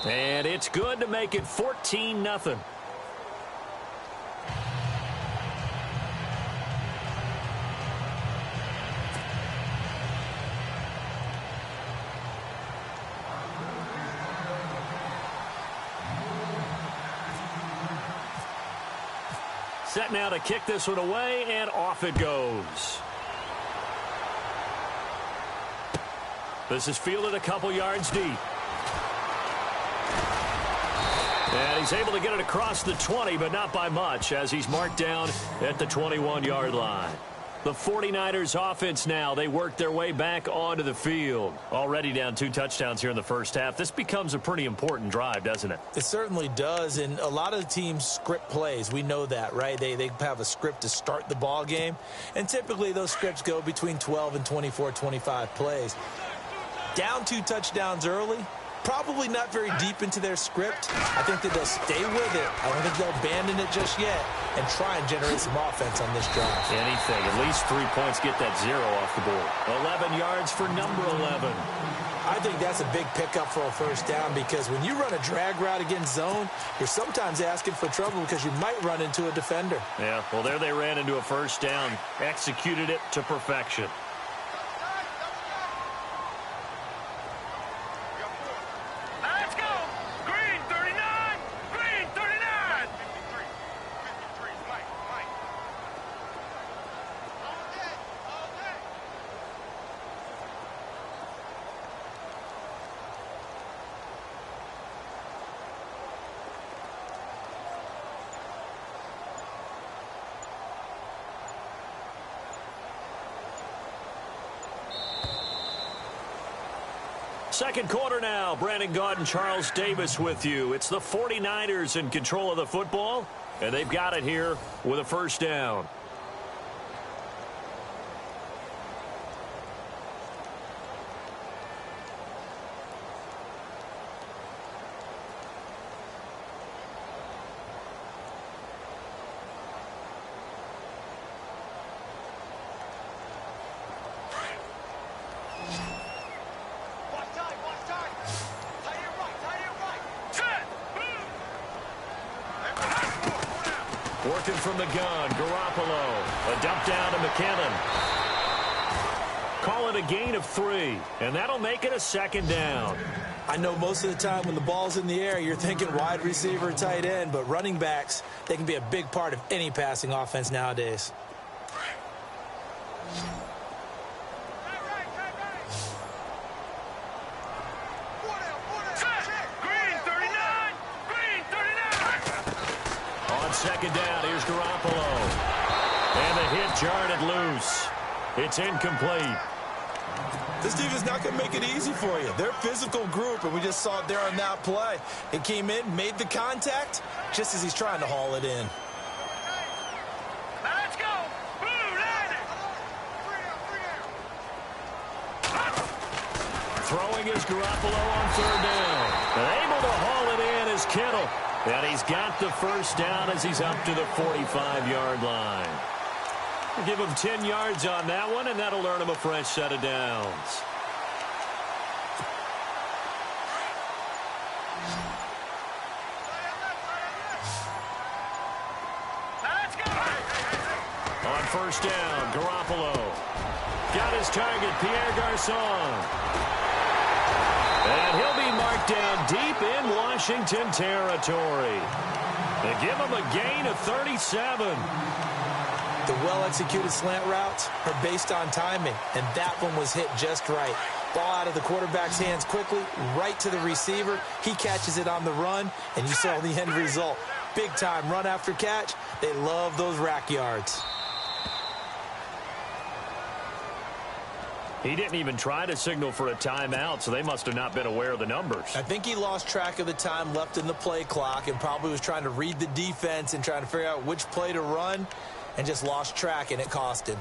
And it's good to make it 14-0. Set now to kick this one away, and off it goes. This is fielded a couple yards deep. And he's able to get it across the 20, but not by much, as he's marked down at the 21-yard line. The 49ers offense now, they work their way back onto the field. Already down 2 touchdowns here in the first half. This becomes a pretty important drive, doesn't it? It certainly does, and a lot of the teams script plays. We know that, right? They have a script to start the ball game, and typically those scripts go between 12 and 24, 25 plays. Down 2 touchdowns early, probably not very deep into their script. I think that they'll stay with it. I don't think they'll abandon it just yet and try and generate some offense on this drive. Anything. At least 3 points, get that 0 off the board. 11 yards for number 11. I think that's a big pickup for a first down, because when you run a drag route against zone, you're sometimes asking for trouble because you might run into a defender. Yeah, well, there they ran into a first down. Executed it to perfection. Second quarter now. Brandon Gaudin, Charles Davis with you. It's the 49ers in control of the football, and they've got it here with a first down. Working from the gun, Garoppolo. A dump down to McKinnon. Call it a gain of 3, and that'll make it a second down. I know most of the time when the ball's in the air, you're thinking wide receiver, tight end, but running backs, they can be a big part of any passing offense nowadays. Second down, here's Garoppolo. And the hit jarred it loose. It's incomplete. This defense is not going to make it easy for you. They're a physical group, and we just saw it there on that play. It came in, made the contact, just as he's trying to haul it in. Let's go. Throwing is Garoppolo on third down. And able to haul it in is Kittle. And he's got the first down as he's up to the 45-yard line. We'll give him 10 yards on that one, and that'll earn him a fresh set of downs. On first down, Garoppolo. Got his target, Pierre Garçon. And he'll be marked down deep in Washington territory. They give him a gain of 37. The well-executed slant routes are based on timing, and that one was hit just right. Ball out of the quarterback's hands quickly, right to the receiver. He catches it on the run, and you saw the end result. Big-time run after catch. They love those rack yards. He didn't even try to signal for a timeout, so they must have not been aware of the numbers. I think he lost track of the time left in the play clock and probably was trying to read the defense and trying to figure out which play to run, and just lost track, and it cost him.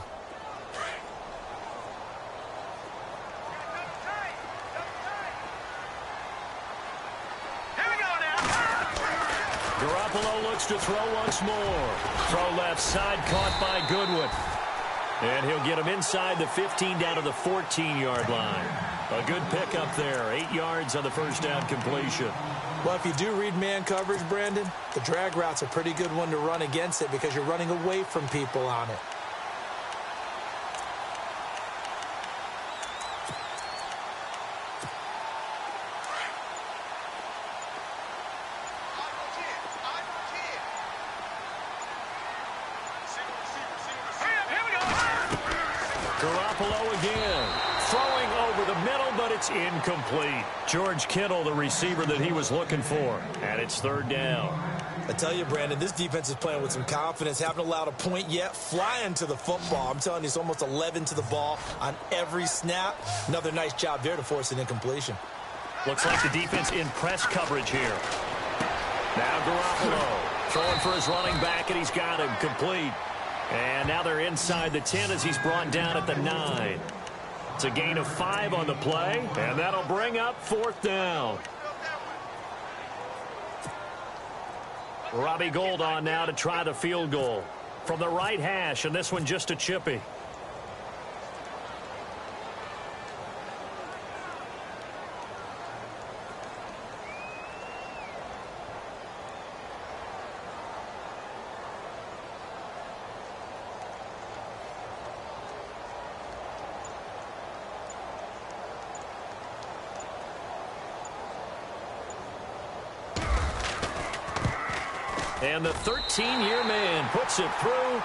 Garoppolo looks to throw once more. Throw left side, caught by Goodwin. And he'll get him inside the 15 down to the 14-yard line. A good pickup there. 8 yards on the first down completion. Well, if you do read man coverage, Brandon, the drag route's a pretty good one to run against it because you're running away from people on it. It's incomplete. George Kittle, the receiver that he was looking for. And it's third down. I tell you, Brandon, this defense is playing with some confidence. Haven't allowed a point yet. Flying to the football. I'm telling you, it's almost 11 to the ball on every snap. Another nice job there to force an incompletion. Looks like the defense in press coverage here. Now Garoppolo throwing for his running back, and he's got him complete. And now they're inside the 10 as he's brought down at the 9. It's a gain of 5 on the play, and that'll bring up fourth down. Robbie Gould on now to try the field goal from the right hash, and this one just a chippy. And the 13-year man puts it through,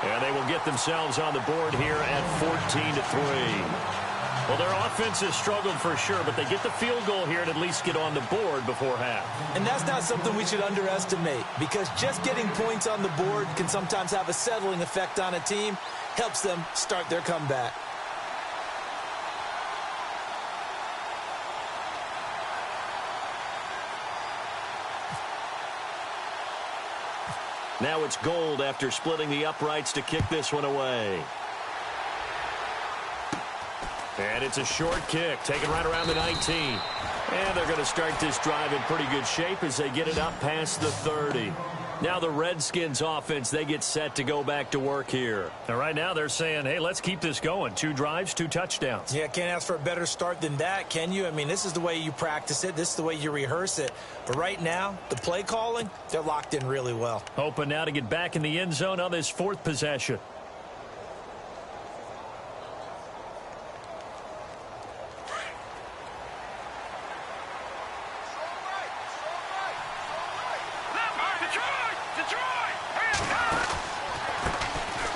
and they will get themselves on the board here at 14-3. Well, their offense has struggled for sure, but they get the field goal here and at least get on the board before half. And that's not something we should underestimate, because just getting points on the board can sometimes have a settling effect on a team, helps them start their comeback. Now it's Gould after splitting the uprights to kick this one away. And it's a short kick, taken right around the 19. And they're going to start this drive in pretty good shape as they get it up past the 30. Now the Redskins offense, they get set to go back to work here. And right now they're saying, hey, let's keep this going. 2 drives, 2 touchdowns. Yeah, can't ask for a better start than that, can you? I mean, this is the way you practice it. This is the way you rehearse it. But right now, the play calling, they're locked in really well. Hoping now to get back in the end zone on this 4th possession.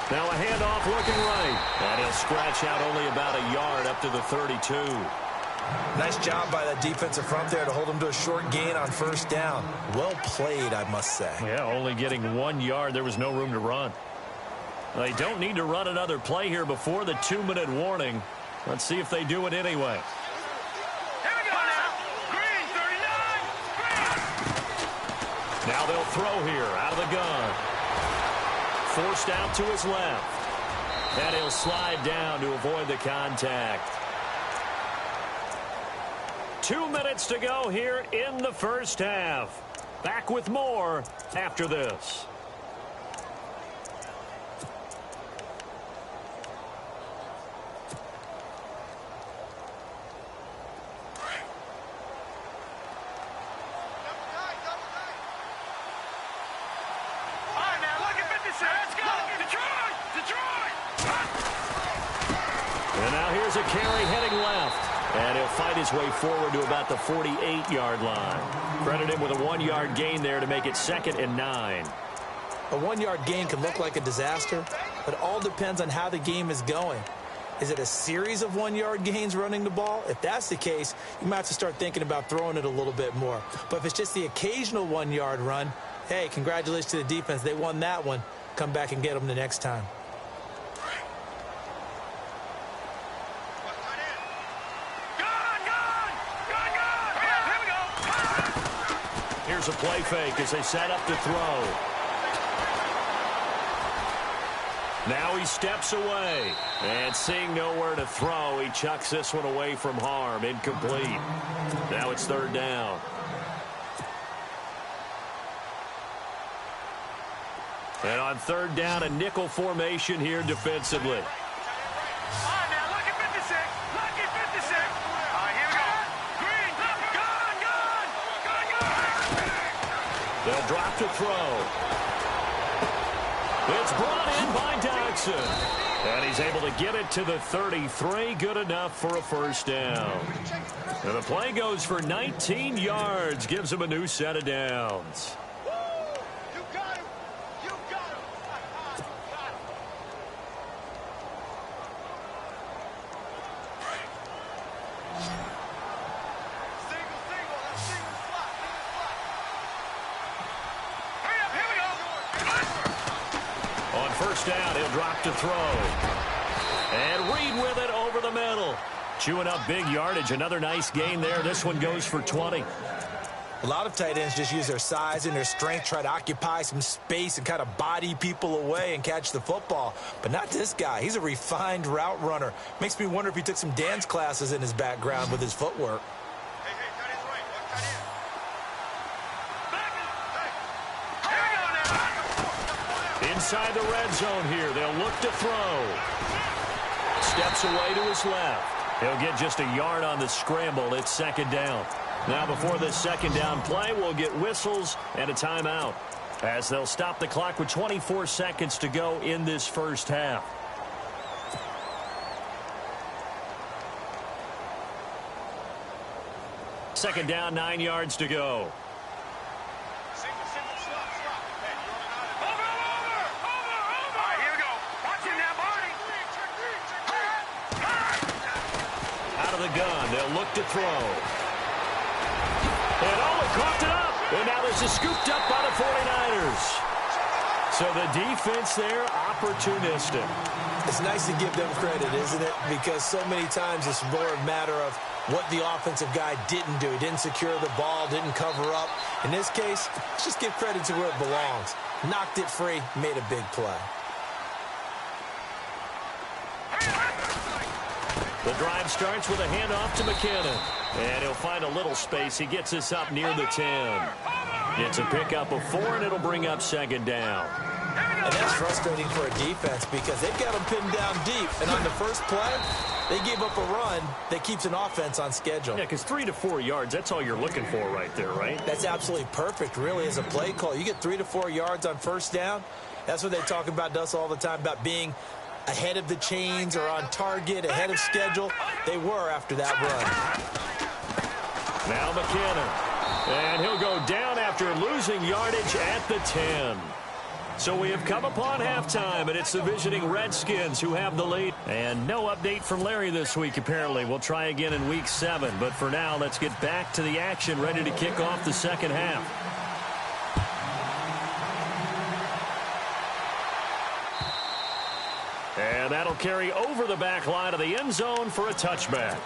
Now a handoff looking right. And he'll scratch out only about a yard up to the 32. Nice job by that defensive front there to hold him to a short gain on first down. Well played, I must say. Yeah, only getting 1 yard. There was no room to run. They don't need to run another play here before the 2-minute warning. Let's see if they do it anyway. Here we go now. Green, 39. Green. Now they'll throw here out of the gun. Forced out to his left. And he'll slide down to avoid the contact. 2 minutes to go here in the first half. Back with more after this. And now here's a carry heading left. And he'll fight his way forward to about the 48-yard line. Credit him with a 1-yard gain there to make it 2nd and 9. A 1-yard gain can look like a disaster, but it all depends on how the game is going. Is it a series of 1-yard gains running the ball? If that's the case, you might have to start thinking about throwing it a little bit more. But if it's just the occasional 1-yard run, hey, congratulations to the defense. They won that one. Come back and get them the next time. Here's a play fake as they set up to throw. Now he steps away. And seeing nowhere to throw, he chucks this one away from harm. Incomplete. Now it's 3rd down. And on 3rd down, a nickel formation here defensively. They'll drop to throw. It's brought in by Dodson. And he's able to get it to the 33. Good enough for a first down. And the play goes for 19 yards. Gives him a new set of downs. You got him. You got him. Got him. Single. That's single slot. Hurry up. Here we go. On first down, he'll drop to throw. And Reed with it over the middle. Chewing up big yardage. Another nice gain there. This one goes for 20. A lot of tight ends just use their size and their strength, try to occupy some space and kind of body people away and catch the football. But not this guy. He's a refined route runner. Makes me wonder if he took some dance classes in his background with his footwork. Hey, cut his right. Cut in. Back up. Hey. Here we go now. Inside the red zone here. They'll look to throw. Steps away to his left. He'll get just a yard on the scramble. It's second down. Now before this second down play, we'll get whistles and a timeout, as they'll stop the clock with 24 seconds to go in this first half. Second down, 9 yards to go. Single slot. Hey, you're on over. All right, here we go. Watch him now, Barney. Out of the gun, they'll look to throw. And coughed it up. And now this is scooped up by the 49ers. So the defense there, opportunistic. It's nice to give them credit, isn't it? Because so many times it's more a matter of what the offensive guy didn't do. He didn't secure the ball, didn't cover up. In this case, let's just give credit to where it belongs. Knocked it free, made a big play. The drive starts with a handoff to McKinnon. And he'll find a little space. He gets us up near the 10. It's a pickup of 4, and it'll bring up second down. And that's frustrating for a defense because they've got them pinned down deep. And on the first play, they gave up a run that keeps an offense on schedule. Yeah, because 3 to 4 yards, that's all you're looking for right there, right? That's absolutely perfect, really, as a play call. You get 3 to 4 yards on first down. That's what they talk about to us all the time, about being ahead of the chains or on target, ahead of schedule. They were after that run. Now McKinnon. And he'll go down after losing yardage at the 10. So we have come upon halftime, and it's the visiting Redskins who have the lead. And no update from Larry this week, apparently. We'll try again in Week 7. But for now, let's get back to the action, ready to kick off the second half. And that'll carry over the back line of the end zone for a touchback.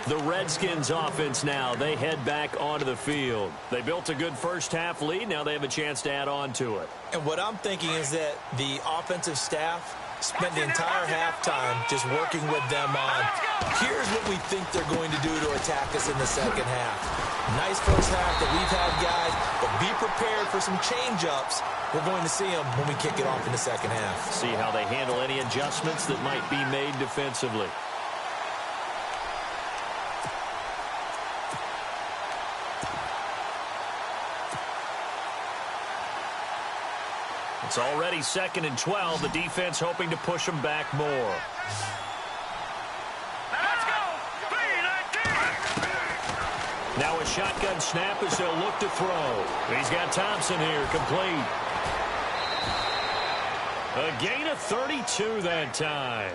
The Redskins offense now, they head back onto the field. They built a good first half lead. Now they have a chance to add on to it. And what I'm thinking is that the offensive staff spent the entire halftime just working with them on, here's what we think they're going to do to attack us in the second half. Nice first half that we've had, guys, but be prepared for some change-ups. We're going to see them when we kick it off in the second half. See how they handle any adjustments that might be made defensively. It's already 2nd and 12. The defense hoping to push them back more. Let's go. Now a shotgun snap as they'll look to throw. He's got Thompson here, complete. A gain of 32 that time.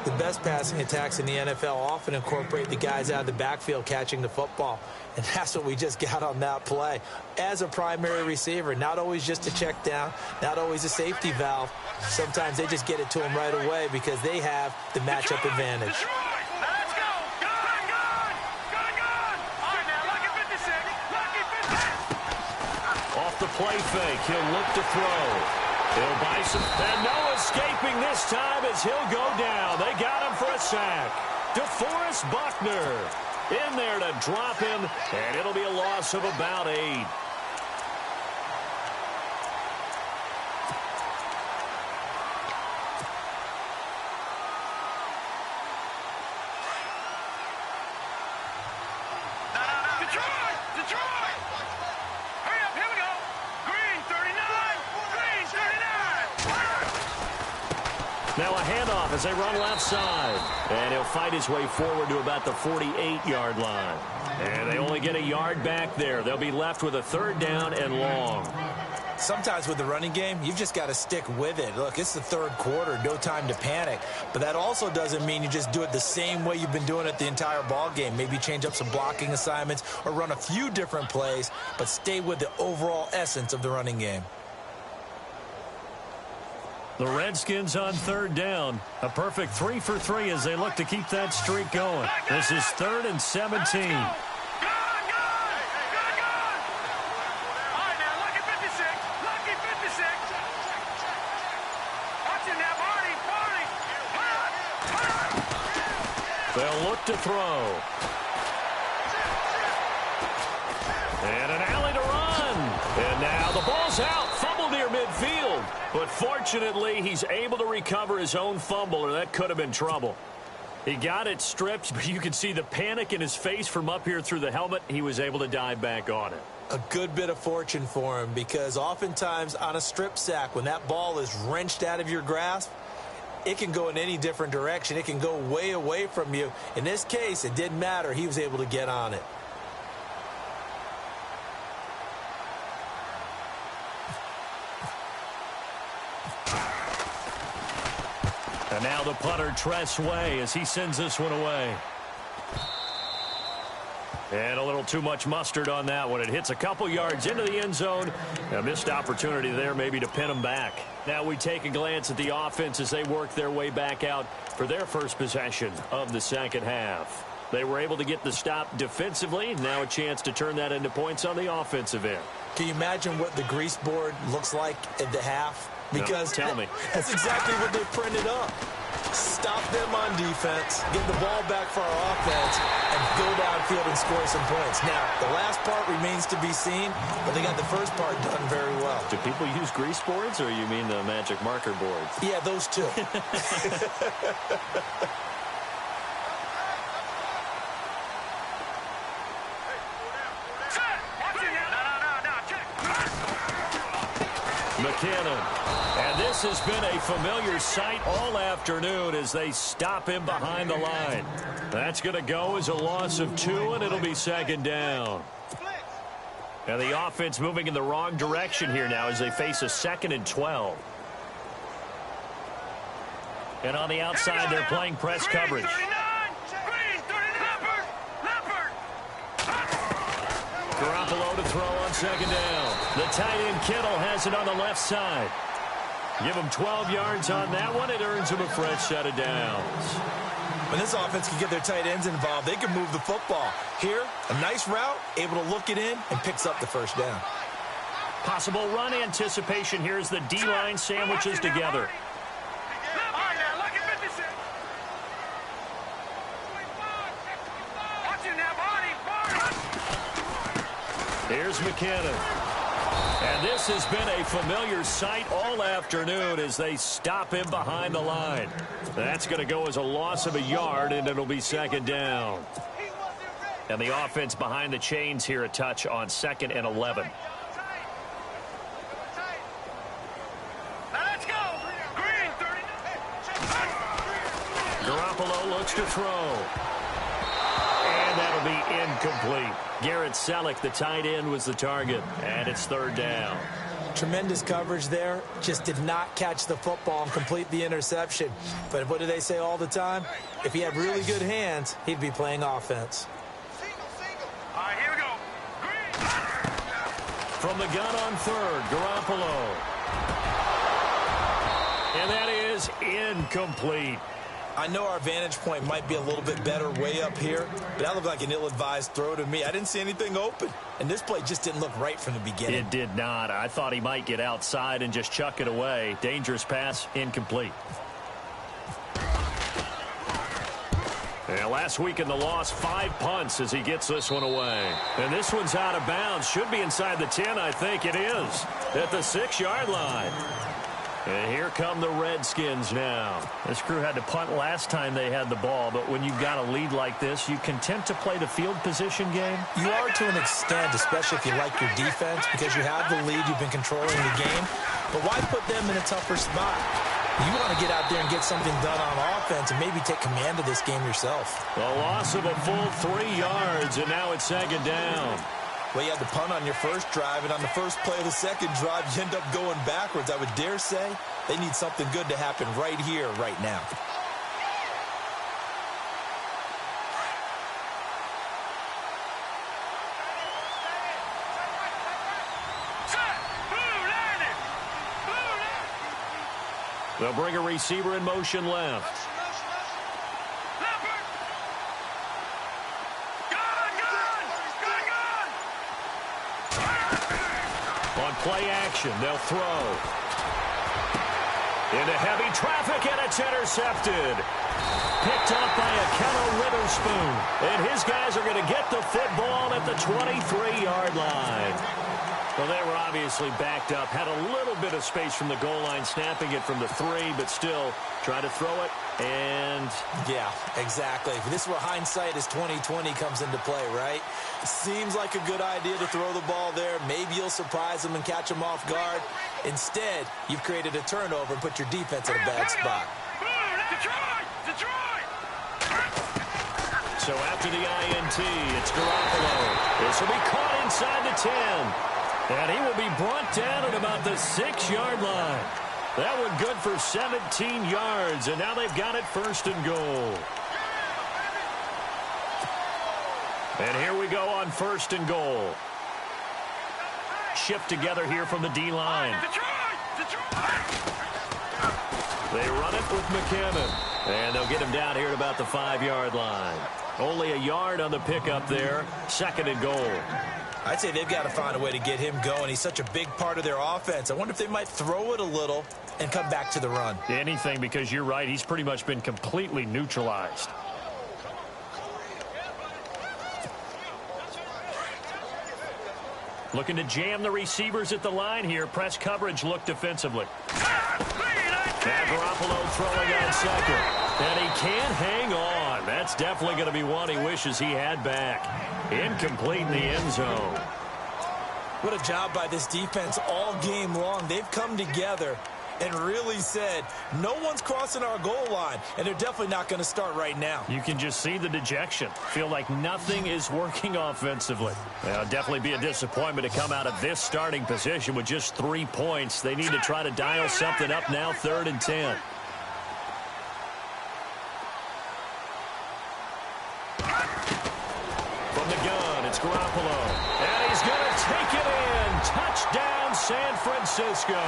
The best passing attacks in the NFL often incorporate the guys out of the backfield catching the football. And that's what we just got on that play. As a primary receiver, not always just a check down, not always a safety valve. Sometimes they just get it to them right away because they have the matchup advantage. Let's go. Gun. All right, now, lucky 56. Lucky 56. Off the play fake, he'll look to throw. He'll buy some, and no escaping this time as he'll go down. They got him for a sack. DeForest Buckner in there to drop him, and it'll be a loss of about 8. Detroit! Hurry up, here we go. as they run left side. And he'll fight his way forward to about the 48-yard line. And they only get a yard back there. They'll be left with a 3rd down and long. Sometimes with the running game, you've just got to stick with it. Look, it's the 3rd quarter, no time to panic. But that also doesn't mean you just do it the same way you've been doing it the entire ball game. Maybe change up some blocking assignments or run a few different plays, but stay with the overall essence of the running game. The Redskins on 3rd down. A perfect 3 for 3 as they look to keep that streak going. This is 3rd and 17. They'll look to throw. And an alley to run. And now the ball's out. Fumble near midfield. But fortunately, he's able to recover his own fumble, or that could have been trouble. He got it stripped, but you can see the panic in his face from up here through the helmet. He was able to dive back on it. A good bit of fortune for him, because oftentimes on a strip sack, when that ball is wrenched out of your grasp, it can go in any different direction. It can go way away from you. In this case, it didn't matter. He was able to get on it. And now the punter, Tress Way, as he sends this one away. And a little too much mustard on that one. It hits a couple yards into the end zone. A missed opportunity there maybe to pin him back. Now we take a glance at the offense as they work their way back out for their first possession of the second half. They were able to get the stop defensively. Now a chance to turn that into points on the offensive end. Can you imagine what the grease board looks like at the half? Because no, tell me. That's exactly what they printed up. Stop them on defense, get the ball back for our offense, and go downfield and score some points. Now, the last part remains to be seen, but they got the first part done very well. Do people use grease boards, or you mean the magic marker boards? Yeah, those two. McKinnon. And this has been a familiar sight all afternoon as they stop him behind the line. That's going to go as a loss of 2, and it'll be 2nd down. And the offense moving in the wrong direction here now as they face a 2nd and 12. And on the outside, they're playing press coverage. Garoppolo to throw on 2nd down. The tight end Kittle has it on the left side. Give him 12 yards on that one. It earns him a fresh set of downs. When this offense can get their tight ends involved, they can move the football. Here, a nice route, able to look it in, and picks up the first down. Possible run anticipation here as the D-line sandwiches together. Here's McKinnon. And this has been a familiar sight all afternoon as they stop him behind the line. That's going to go as a loss of a yard, and it'll be 2nd down. And the offense behind the chains here a touch on 2nd and 11. Garoppolo looks to throw. And that'll be incomplete. Garrett Selleck, the tight end, was the target, and it's 3rd down. Tremendous coverage there. Just did not catch the football and complete the interception. But what do they say all the time? If he had really good hands, he'd be playing offense. All right, here we go. From the gun on 3rd, Garoppolo. And that is incomplete. I know our vantage point might be a little bit better way up here, but that looked like an ill-advised throw to me. I didn't see anything open, and this play just didn't look right from the beginning. It did not. I thought he might get outside and just chuck it away. Dangerous pass, incomplete. And last week in the loss, 5 punts as he gets this one away. And this one's out of bounds. Should be inside the 10, I think it is, at the 6-yard line. And here come the Redskins now. This crew had to punt last time they had the ball, but when you've got a lead like this, you content to play the field position game? You are to an extent, especially if you like your defense, because you have the lead, you've been controlling the game. But why put them in a tougher spot? You want to get out there and get something done on offense and maybe take command of this game yourself. A loss of a full 3 yards, and now it's second down. Well, you had the punt on your first drive, and on the first play of the second drive, you end up going backwards. I would dare say they need something good to happen right here, right now. They'll bring a receiver in motion left. On play action, they'll throw. Into heavy traffic, and it's intercepted. Picked up by Akello Witherspoon. And his guys are going to get the football at the 23-yard line. Well, they were obviously backed up, had a little bit of space from the goal line, snapping it from the 3, but still trying to throw it, and... Yeah, exactly. This is where hindsight is 20/20 comes into play, right? Seems like a good idea to throw the ball there. Maybe you'll surprise them and catch them off guard. Instead, you've created a turnover and put your defense in a bad spot. So after the INT, it's Garoppolo. This will be caught inside the 10. And he will be brought down at about the 6-yard line. That one good for 17 yards, and now they've got it first and goal. And here we go on first and goal. Shift together here from the D-line. They run it with McKinnon. And they'll get him down here at about the 5-yard line. Only a yard on the pickup there. Second and goal. I'd say they've got to find a way to get him going. He's such a big part of their offense. I wonder if they might throw it a little and come back to the run. Anything, because you're right. He's pretty much been completely neutralized. Looking to jam the receivers at the line here. Press coverage look defensively. Now Garoppolo throwing on second. And he can't hang on. That's definitely going to be one he wishes he had back. Incomplete in the end zone. What a job by this defense all game long. They've come together and really said, no one's crossing our goal line, and they're definitely not going to start right now. You can just see the dejection. Feel like nothing is working offensively. It'll definitely be a disappointment to come out of this starting position with just 3 points. They need to try to dial something up now, 3rd and 10. From the gun, it's Garoppolo. And he's going to take it in. Touchdown, San Francisco.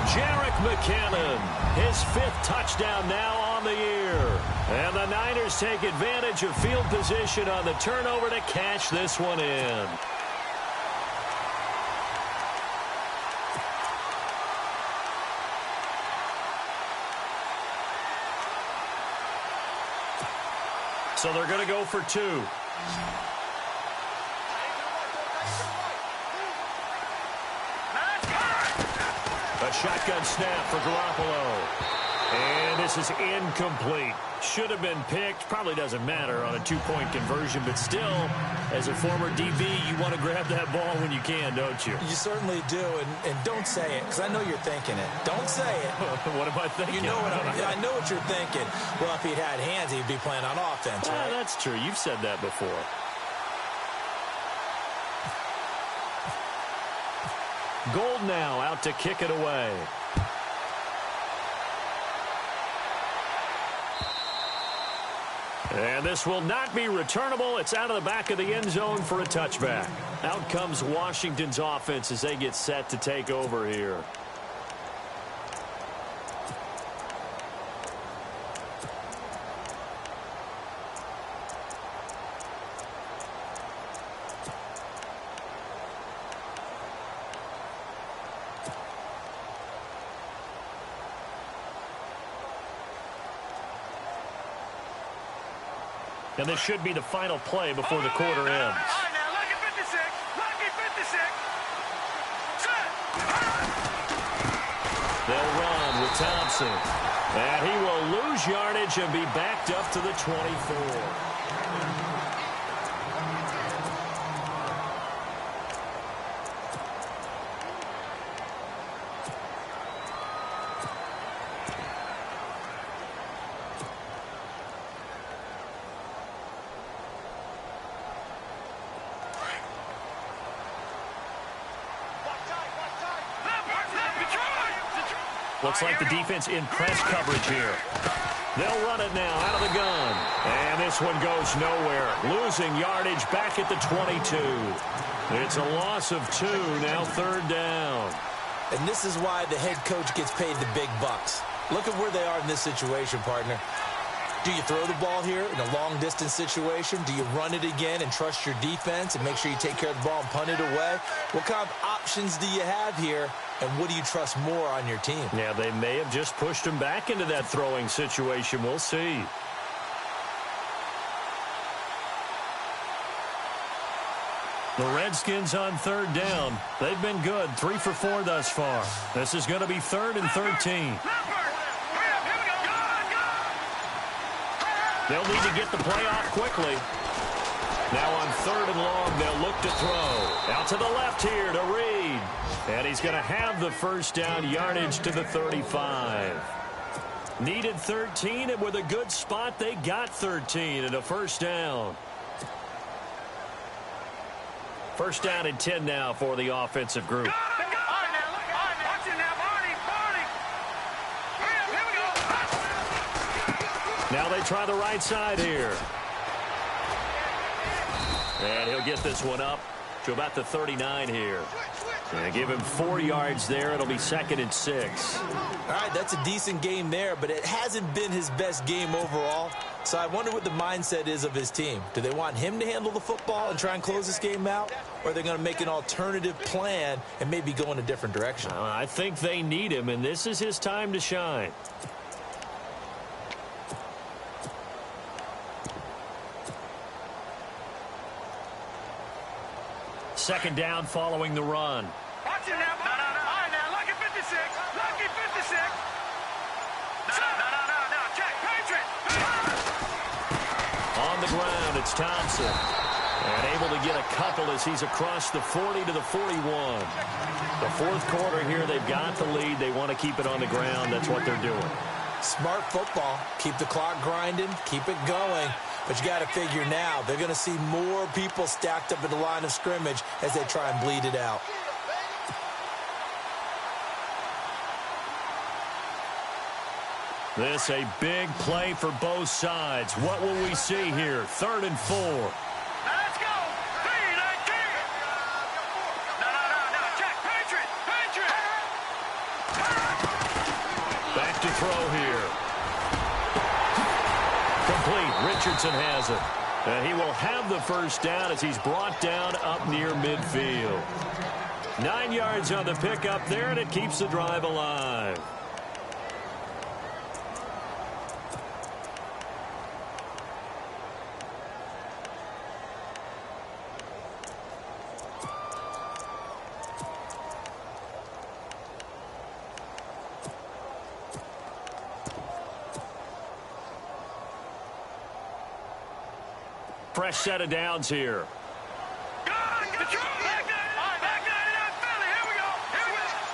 Jerick McKinnon, his 5th touchdown now on the year. And the Niners take advantage of field position on the turnover to cash this one in. So they're going to go for 2. A shotgun snap for Garoppolo. And this is incomplete. Should have been picked. Probably doesn't matter on a 2-point conversion, but still, as a former DB, you want to grab that ball when you can, don't you? You certainly do, and don't say it, because I know you're thinking it. Don't say it. What am I thinking? You know what I know what you're thinking. Well, if he'd had hands, he'd be playing on offense, right? That's true. You've said that before. Gold now out to kick it away. And this will not be returnable. It's out of the back of the end zone for a touchback. Out comes Washington's offense as they get set to take over here. And this should be the final play before the quarter ends. They'll run with Thompson. And he will lose yardage and be backed up to the 24. Looks like the defense in press coverage here. They'll run it now out of the gun. And this one goes nowhere. Losing yardage back at the 22. It's a loss of 2, now 3rd down. And this is why the head coach gets paid the big bucks. Look at where they are in this situation, partner. Do you throw the ball here in a long-distance situation? Do you run it again and trust your defense and make sure you take care of the ball and punt it away? What kind of options do you have here, and what do you trust more on your team? Yeah, they may have just pushed him back into that throwing situation. We'll see. The Redskins on 3rd down. They've been good, 3 for 4 thus far. This is going to be 3rd and 13. They'll need to get the play off quickly. Now on 3rd and long, they'll look to throw. Out to the left here to Reed. And he's going to have the first down, yardage to the 35. Needed 13, and with a good spot, they got 13 and a first down. First down and 10 now for the offensive group. Now they try the right side here. And he'll get this one up to about the 39 here. And give him 4 yards there. It'll be 2nd and 6. All right, that's a decent game there, but it hasn't been his best game overall. So I wonder what the mindset is of his team. Do they want him to handle the football and try and close this game out? Or are they going to make an alternative plan and maybe go in a different direction? I think they need him, and this is his time to shine. Second down following the run. Watch it now. No. All right, now, lucky 56. Lucky 56. No. Check. Patriot. On the ground, it's Thompson. And able to get a couple as he's across the 40 to the 41. The 4th quarter here, they've got the lead. They want to keep it on the ground. That's what they're doing. Smart football. Keep the clock grinding. Keep it going. But you got to figure now, they're going to see more people stacked up at the line of scrimmage as they try and bleed it out. This a big play for both sides. What will we see here? 3rd and 4. Now let's go. 3-19. No. Check. Patriot. Back to throw here. Complete. Richardson has it. And he will have the first down as he's brought down up near midfield. 9 yards on the pickup there, and it keeps the drive alive. Fresh set of downs here.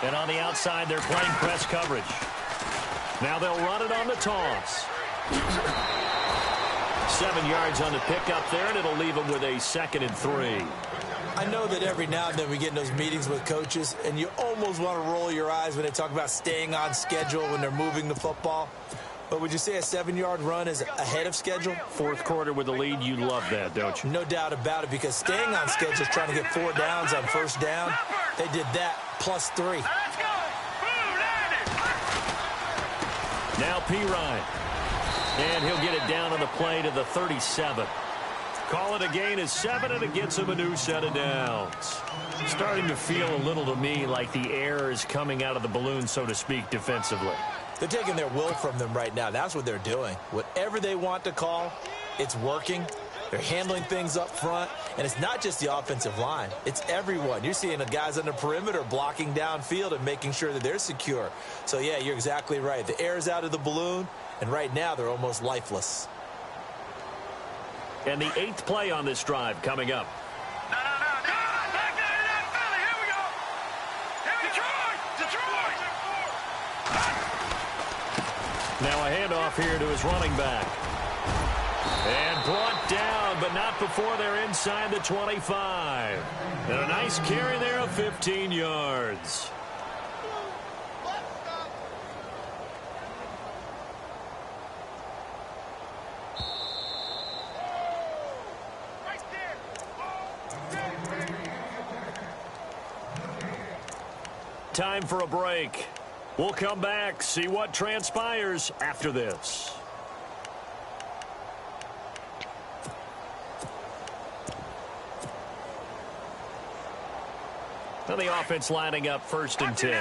And on the outside, they're playing press coverage. Now they'll run it on the toss. 7 yards on the pickup there, and it'll leave them with a 2nd and 3. I know that every now and then we get in those meetings with coaches, and you almost want to roll your eyes when they talk about staying on schedule when they're moving the football. But would you say a 7-yard run is ahead of schedule? 4th quarter with the lead, you love that, don't you? No doubt about it, because staying on schedule is trying to get 4 downs on first down. They did that plus 3. Let's go. Now Pirine. And he'll get it down on the play to the 37. Call it a gain of 7, and it gets him a new set of downs. Starting to feel a little to me like the air is coming out of the balloon, so to speak, defensively. They're taking their will from them right now. That's what they're doing. Whatever they want to call, it's working. They're handling things up front, and it's not just the offensive line. It's everyone. You're seeing the guys on the perimeter blocking downfield and making sure that they're secure. So, yeah, you're exactly right. The air is out of the balloon, and right now they're almost lifeless. And the 8th play on this drive coming up. No. Back there in Philly. Here we go. Detroit. Now a handoff here to his running back. And brought down, but not before they're inside the 25. And a nice carry there of 15 yards. time for a break. We'll come back, see what transpires after this. Now the offense lining up 1st and 10.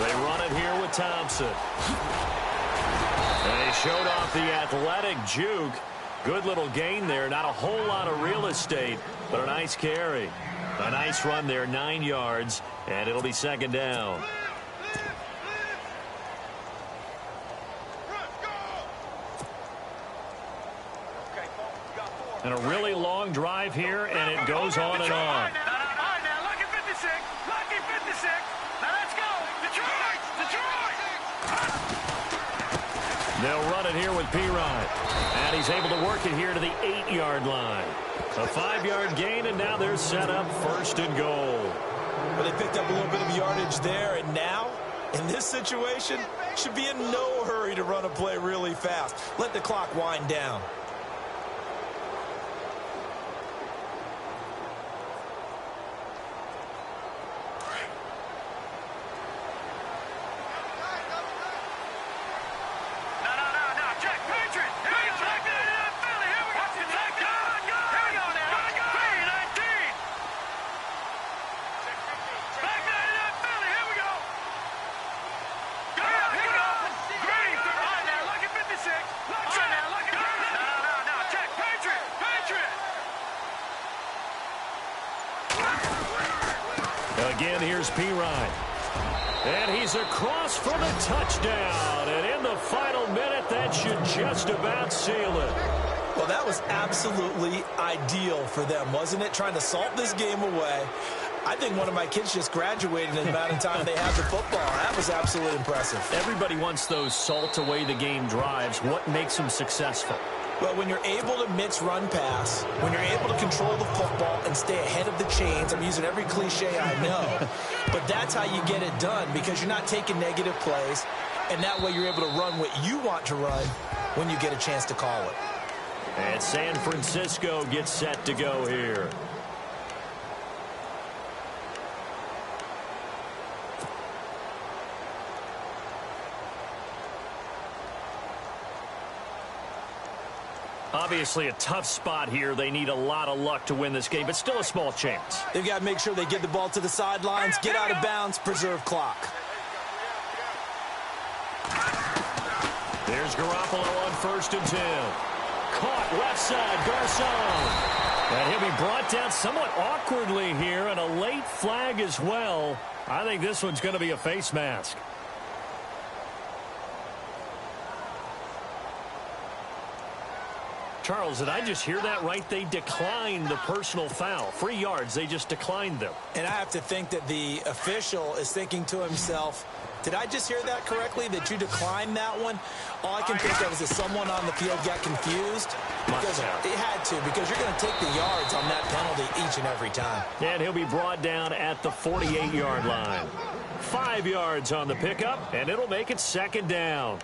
They run it here with Thompson. And he showed off the athletic juke. Good little gain there. Not a whole lot of real estate, but a nice carry. A nice run there, 9 yards, and it'll be 2nd down. And a really long drive here, and it goes on and on. Lucky 56. Lucky 56. Now let's go. Detroit. They'll run it here with P-Rod. And he's able to work it here to the 8-yard line. A 5-yard gain, and now they're set up 1st and goal. Well, they picked up a little bit of yardage there, and now, in this situation, should be in no hurry to run a play really fast. Let the clock wind down. Again, here's P-Rod. And he's across for the touchdown. And in the final minute, that should just about seal it. Well, that was absolutely ideal for them, wasn't it? Trying to salt this game away. I think one of my kids just graduated in the amount of time they had the football. That was absolutely impressive. Everybody wants those salt away the game drives. What makes them successful? Well, when you're able to mix run pass, when you're able to control the football and stay ahead of the chains, I'm using every cliche I know, but that's how you get it done because you're not taking negative plays, and that way you're able to run what you want to run when you get a chance to call it. And San Francisco gets set to go here. Obviously a tough spot here. They need a lot of luck to win this game, but still a small chance. They've got to make sure they get the ball to the sidelines, get out of bounds, preserve clock. There's Garoppolo on 1st and 10. Caught left side, Garcon. And he'll be brought down somewhat awkwardly here, and a late flag as well. I think this one's going to be a face mask. Charles, did I just hear that right? They declined the personal foul. 3 yards, they just declined them. And I have to think that the official is thinking to himself, did I just hear that correctly, that you declined that one? All I can think of is that someone on the field got confused. Because it had to, because you're going to take the yards on that penalty each and every time. And he'll be brought down at the 48-yard line. 5 yards on the pickup, and it'll make it 2nd down.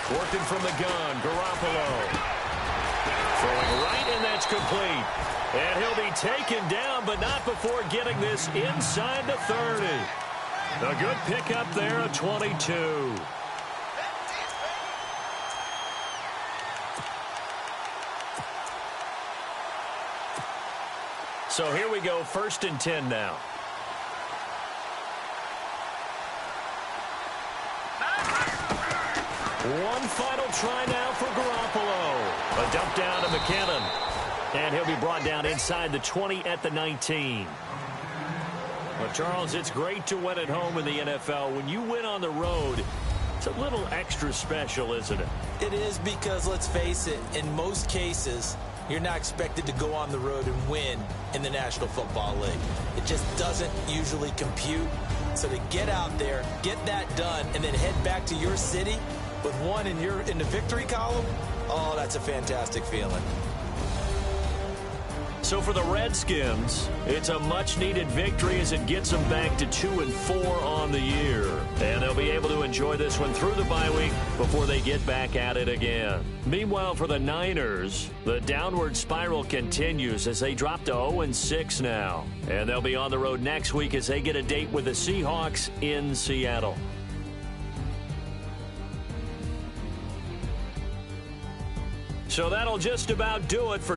Working from the gun, Garoppolo. Throwing right, and that's complete. And he'll be taken down, but not before getting this inside the 30. A good pickup there, a 22. So here we go, 1st and 10 now. One final try now for Garoppolo. A dump down to McKinnon. And he'll be brought down inside the 20 at the 19. Well, Charles, it's great to win at home in the NFL. When you win on the road, it's a little extra special, isn't it? It is because, let's face it, in most cases, you're not expected to go on the road and win in the National Football League. It just doesn't usually compute. So to get out there, get that done, and then head back to your city with one in the victory column, oh, that's a fantastic feeling. So for the Redskins, it's a much-needed victory as it gets them back to 2-4 on the year. And they'll be able to enjoy this one through the bye week before they get back at it again. Meanwhile, for the Niners, the downward spiral continues as they drop to 0-6 now. And they'll be on the road next week as they get a date with the Seahawks in Seattle. So that'll just about do it for